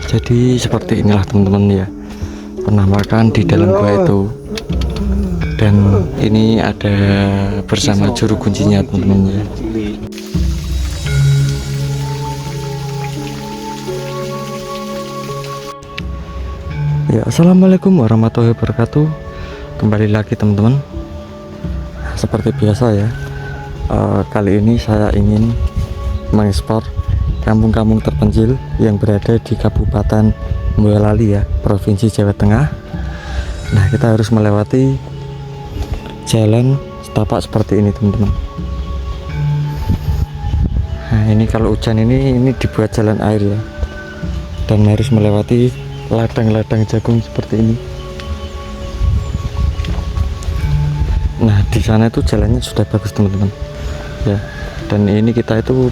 Jadi seperti inilah teman-teman ya, penampakan di dalam gua itu. Dan ini ada bersama juru kuncinya teman-teman ya. Ya, assalamualaikum warahmatullahi wabarakatuh. Kembali lagi teman-teman. Seperti biasa ya, kali ini saya ingin mengekspor kampung-kampung terpencil yang berada di Kabupaten Boyolali ya, Provinsi Jawa Tengah. Nah, kita harus melewati jalan setapak seperti ini teman-teman. Nah, ini kalau hujan ini dibuat jalan air ya, dan harus melewati ladang-ladang jagung seperti ini. Nah, di sana itu jalannya sudah bagus teman-teman ya, dan ini kita itu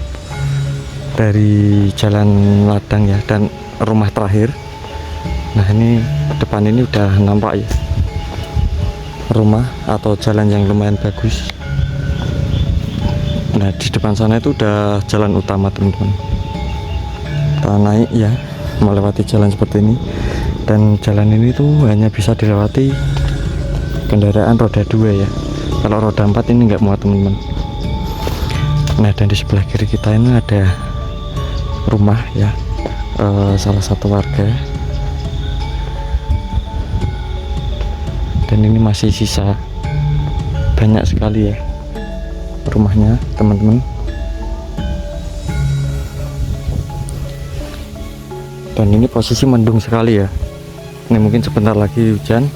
dari jalan ladang ya, dan rumah terakhir. Nah, ini depan ini udah nampak ya, rumah atau jalan yang lumayan bagus. Nah, di depan sana itu udah jalan utama teman-teman. Kita naik ya, melewati jalan seperti ini, dan jalan ini tuh hanya bisa dilewati kendaraan roda 2 ya. Kalau roda 4 ini nggak muat teman-teman. Nah, dan di sebelah kiri kita ini ada rumah ya, salah satu warga, dan ini masih sisa banyak sekali ya rumahnya teman-teman. Dan ini posisi mendung sekali ya, ini mungkin sebentar lagi hujan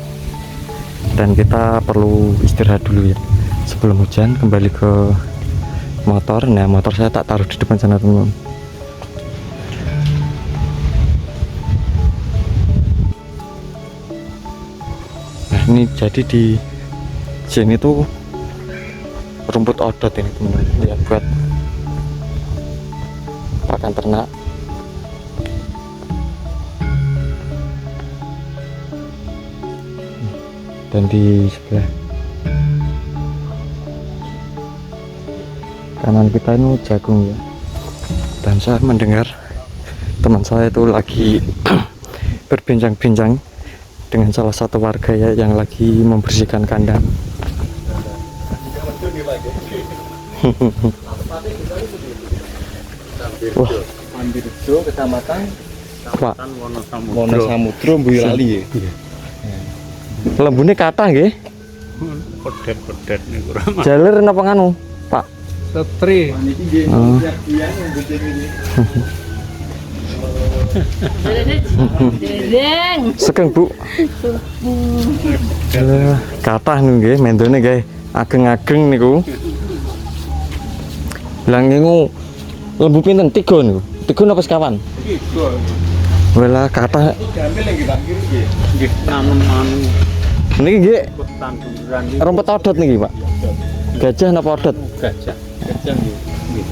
dan kita perlu istirahat dulu ya sebelum hujan. Kembali ke motor. Nah, motor saya tak taruh di depan sana teman-teman. Nah, ini jadi di sini tuh rumput odot ini teman-teman ya, buat pakan ternak. Dan di sebelah kanan kita ini jagung ya, dan saya mendengar teman saya itu lagi berbincang-bincang dengan salah satu warga ya, yang lagi membersihkan kandang. Wah, Kecamatan Wonosamudro Boyolali ya. Lembune kathah nggih. Pedet-pedet niku. Jaler napa nganu, Pak? Setri. Sekeng, Bu. Kathah niku nggih, mendone nggih ageng-ageng niku. Lah niku lembu pinten? 3 niku. 3 napa sekawan? 3. Wela kathah. Diambil lagi Pak kiri nggih. Nggih, tanam-tanam. Niki nggih Tanduran iki. rumput odot niki, Pak. Gajah napa odot? Gajah. Gajah nggih. Nggih.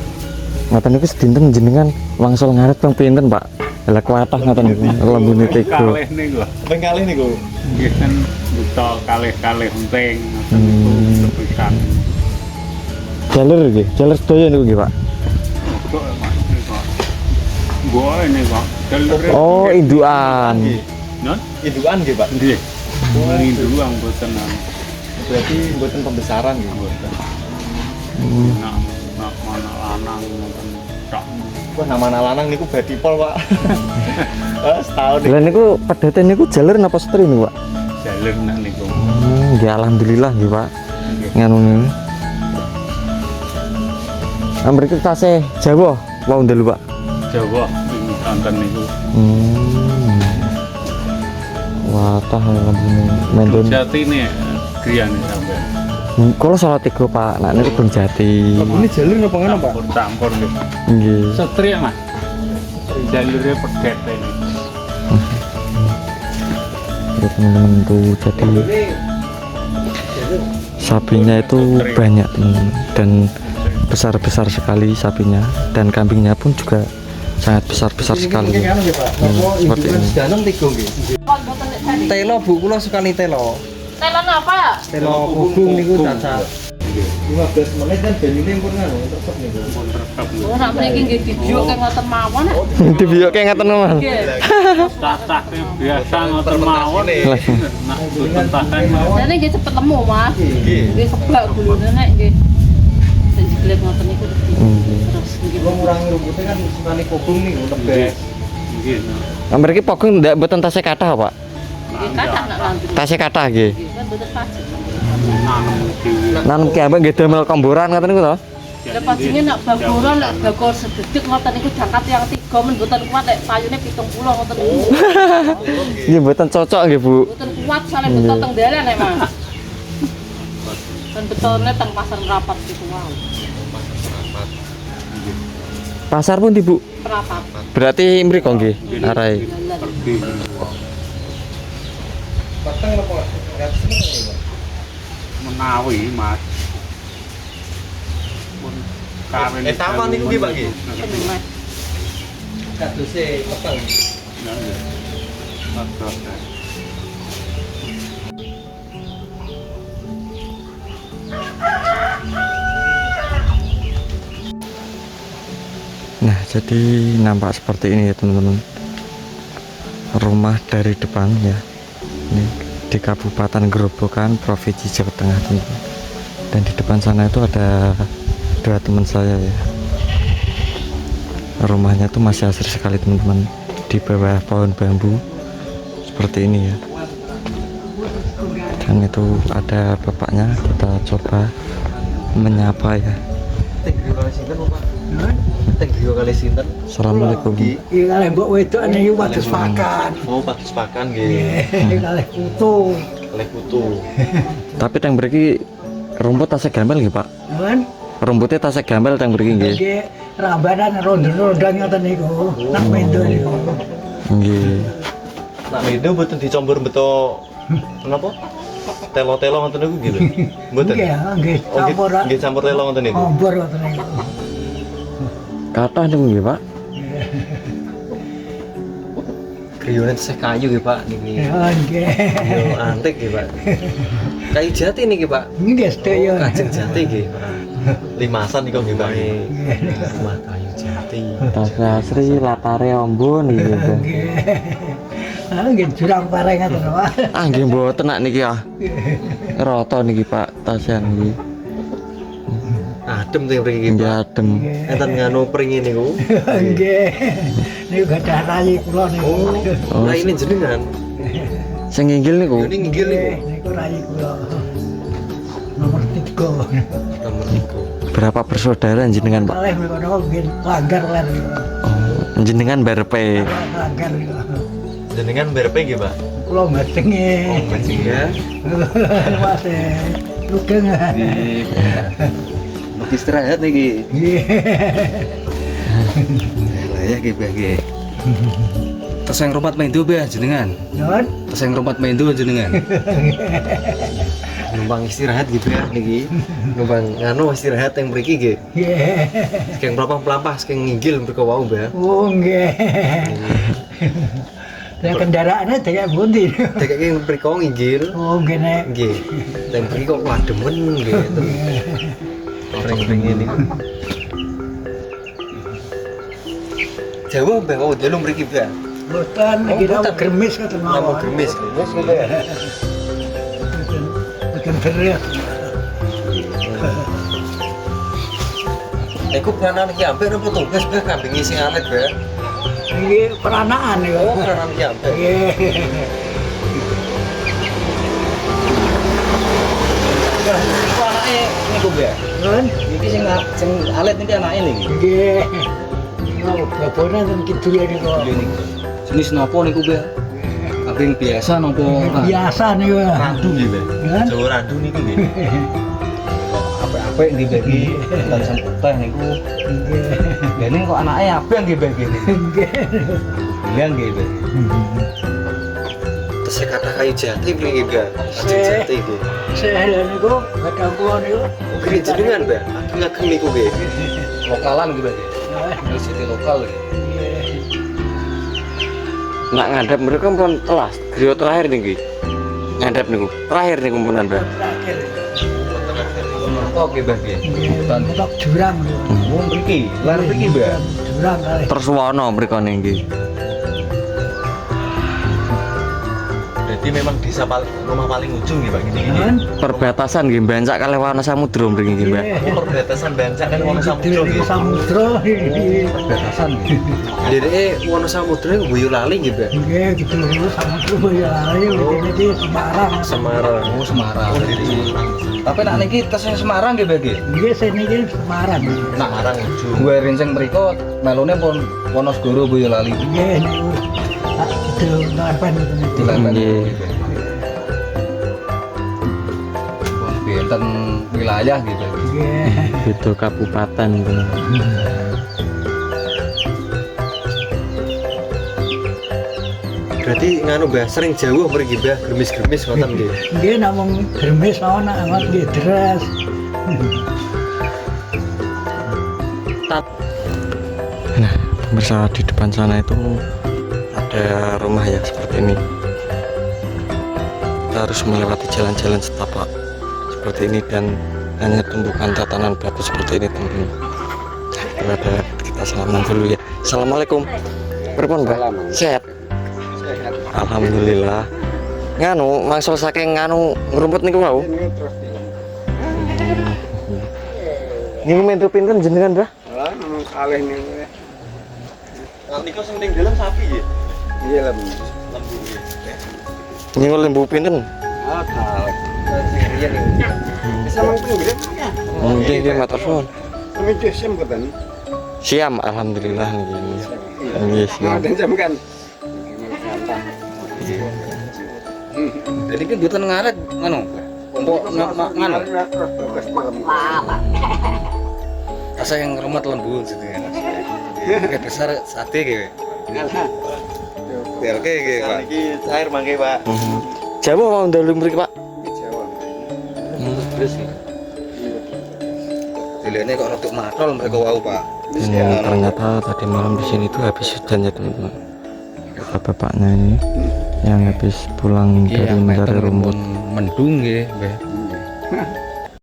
Ngoten niku sedinten jenengan wangsul ngaret ping pinten, Pak? Lah kuatah ngoten niku lembune 3. Kalih niku. Ping kalih niku. Nggih kan buta kalih-kalih penting ngoten niku sepisan. Jaler nggih, jaler sedaya niku nggih, Pak. Kok Mas niku. Boe niku. Jalure. Oh, indukan. Non? Indukan nggih, Pak. Nggih. Indukan boten anu. Berarti mboten pembesaran nggih. Boten. Nak mana lanang ngoten tok. Wah, nama lanang niku badipol, Pak. Setahun Lah niku pedhete niku jaler napa setri niku, Pak? Jalur nak niku. Nggih, alhamdulillah nggih, Pak. Nggih. Nganu niku. Mriki tasih Jawa wau ndelu, Pak. Jawa ini konten niku. Wah, tah lembune mendon. Jati nih griyane sampean. Kula salah 3, Pak. Nak niku Bung Jati. ini jalur napa ngono, Pak? Campur nggih. Nggih. Setri Mas. Jalure pedet ini. Ya, teman-teman tuh, jadi sapinya itu banyak teman-teman, dan besar-besar sekali sapinya, dan kambingnya pun juga sangat besar-besar sekali. Seperti ini. Danung 3 nggih. Telo Bu, kula sukani telo. Telo napa? Telo kubung niku cacat. Nggih. 15 menit kan ben ini pun kan tetep nih. Pun tetep. Oh, nak mriki nggih dijuk kaya ngoten mawon. Di video kayak ngaten Mas. Nggih. Cacah biasa ngoten mawon. Nak boten tahan Dene nggih cepet lemu, Mas. Nggih. Nggih kebak gulune nek nggih. Sing digelet ngoten niku terus nggih. Kalau ngurangi rumputnya kan sukane kobong nih tebes. Nggih. Mriki pokoknya ndak mboten tasih kathah, Pak. Nggih kathah nak lanjut. Tasih kathah nggih. Nggih kan mboten pajak. Nanam dhewe. Nanam ki ambek nggih damel komboran ngoten niku to. Lah pacinge nak bagoran nak bagor sededik ngoten niku jangkat yang 3 men mboten kuat nek payune 70 ngoten niku. Nggih mboten cocok nggih, Bu. Mboten kuat soalnya beton teng dalan nek Mas. Kan betone teng pasar rapat gitu wae. Pasar pun di, Bu. Rapat. Berarti mriko nggih arahe. Pergi. Patang apa enggak seneng nih, Pak. Menawi, Mas. Pun kawin. Taman niku nggih, Pak nggih. Seneng Mas. Kadose peteng. Nggih. Oke. Nah, jadi nampak seperti ini ya teman-teman. Rumah dari depan ya. Ini di Kabupaten Grobogan, Provinsi Jawa Tengah teman-teman. Dan di depan sana itu ada 2 teman saya ya. Rumahnya tuh masih asri sekali teman-teman. Di bawah pohon bambu seperti ini ya. Dan itu ada bapaknya, kita coba menyapa ya. Teng griya kali sinten, Pak? Teng griya kali sinten? Assalamualaikum. Iki kalih mbok wedok ana iki wates pakan. Oh, patus pakan nggih. Nggih, kalih putu. Oleh putu. Tapi teng mriki rumput tasih gambel nggih, Pak? Kan Rumputnya tasih gambel teng mriki nggih. nggih rambanan ronda-ronda ngoten niku. Nak mendo niku. Nggih. Nak medo mboten dicombor beto napa? Telo-telo ngoten niku nggih lho. Mboten. Nggih, nggih Oh, nggih- campur nggih campur telo ngoten niku. ombor ngoten niku. Kathah niku nggih, Pak. Griyane tesih kayu nggih, Pak niki. Ya nggih. Yo antik nggih, Pak. Kayu jati niki, Pak. Nggih sedaya. Kajeng jati nggih. Limasan niku nggih, Pak. Rumah kayu jati. Tasih asri latare ombon nggih. Pak. Nggih. Ah nggih jurang pareng ngoten, Pak. Ah nggih mboten nak niki ah. Rata niki, Pak. Tasih nggih. Adem teng mriki nggih, Nggih Pak. adem. Enten nganu pringi niku. Nggih. Niku gadah rayi kula niku. Oh, Lah ini jenengan. Sing inggil niku. Ini nginggil niku. Niku rayi kula. Nomor 3. Nomor niku. Berapa bersaudara jenengan, Pak? Kalih mriko nggih langgar ler niku. Oh, jenengan berpe. Langgar niku. Jenengan BRP nggih, Pak? Kula mbacengi. Oh, mancing ya. Mas lugeng. Mau istirahat niki. Nggih. Lah ya nggih, Pak nggih. Teseng rumpat mendo be jenengan. Nun. Teseng rumpat mendo jenengan. Numpang istirahat gitu ya niki. Numpang nganu istirahat yang mriki nggih. Nggih. Sekeng pelampah sekeng nginggil mriko wau, Mbak. Oh nggih. Lah kendaraane dek pundi? Dekake mriko nginggil. Oh nggih nek. Nggih. Teng mriki kok wademen nggih. Ring-ring ini. Jawa Mbak, oh delung mriki, Mbak. Boten iki boten. gremis ngoten Nama mawon. gemis. Gemis gitu ya. Boten beres. Iku peranan ki hampir apa tugas Mbak kambing isi alet, Mbak. Iki peranaan niku. Oh, peranan ki hampir. Nggih. Iku anake niku be. Nun. Iki sing alit niki anake niki. Nggih. Niku babone ten kidul niku. Jenis nopo niku be? Kambing biasa nopo? Biasa niku. Randu nggih, Mbak. Kan? Jawa randu niku nggih. Apik-apik nggih be iki. Ten sing putih niku. Nggih. Dene kok anake abang nggih be iki. Nggih. Iya nggih be. Tesih kata kayu jati mriki, Mbak. Kayu jati nggih. Saya niku kadang kula niku. Oke, jenengan, Mbak. Ageng-ageng niku nggih. Lokalan nggih be. Iki siti lokal nggih. Nak ngadep mereka pun telas. Griya terakhir niki. Ngadep niku. Terakhir niku pun Mbak. Terakhir. Apa mentok nggih, Mbah nggih. Nggih, mentok jurang lho. Oh, mriki, lan mriki, Mbah. Jurang kali. Terus wono mrikone nggih. Berarti memang desa rumah paling ujung ya Pak gini. Kan? Perbatasan nggih Bancak kalih Wana Samudra mriki nggih, Mbah. Nggih. Perbatasan Bancak kan Wonosamudra Di nggih. samudra. Perbatasan nggih. Dheweke Wonosamudra Boyolali nggih, Mbah. Nggih, gitu samudra ya ayo ini di Semarang. Semarang. Oh, Semarang. Tapi nak niki tesih Semarang nggih, Mbah nggih. Nggih, sini iki Semarang. Nak Semarang ujung. gue rinceng mriko melone pun Wonosegoro Boyolali. Nggih, niku itu ngapain itu? Nggih. Benten wilayah gitu. Nggih. Beda kabupaten itu. Berarti nganu Mbah sering jauh pergi Mbah gemis-gemis ngoten nggih. Nggih, namung gremes mawon nak amat nggih deres. Nah, pemirsa di depan sana itu ada rumah ya seperti ini. Kita harus melewati jalan-jalan setapak seperti ini dan hanya tumbukan tatanan batu seperti ini teman-teman. Nah, kita salaman dulu ya. Assalamualaikum. Pripun Mbak? Sehat. Alhamdulillah. Nganu, maksud saking nganu ngerumput niku wau. Niku mentu pinten jenengan, Mbah? Nah, niku sing ning dalam sapi ya. Iya lah. Lembu. Niku lembu pinten? Ah, kalek. Iya nih. Bisa mangkung gitu. Nggih, nggih matur suwun. Kami jam kan. Siam, alhamdulillah nggih. Nggih, siam. Dan jam kan. Jadi kan buatan ngaret nganu. Untuk nganu. Asa yang remat lembu gitu kan. Kayak besar sate gitu. Biar kayak gitu, Pak. Iki air mangke Pak. Jawa mau ndalu mriki, Pak. Jawa. Terus sih. Dilihatnya kok rotok matol mereka wau, Pak. Dan ternyata tadi malam di sini tuh habis hujan ya teman-teman. Bapak-bapaknya ini yang habis pulang dari mencari rumput. mendung nggih, Mbah.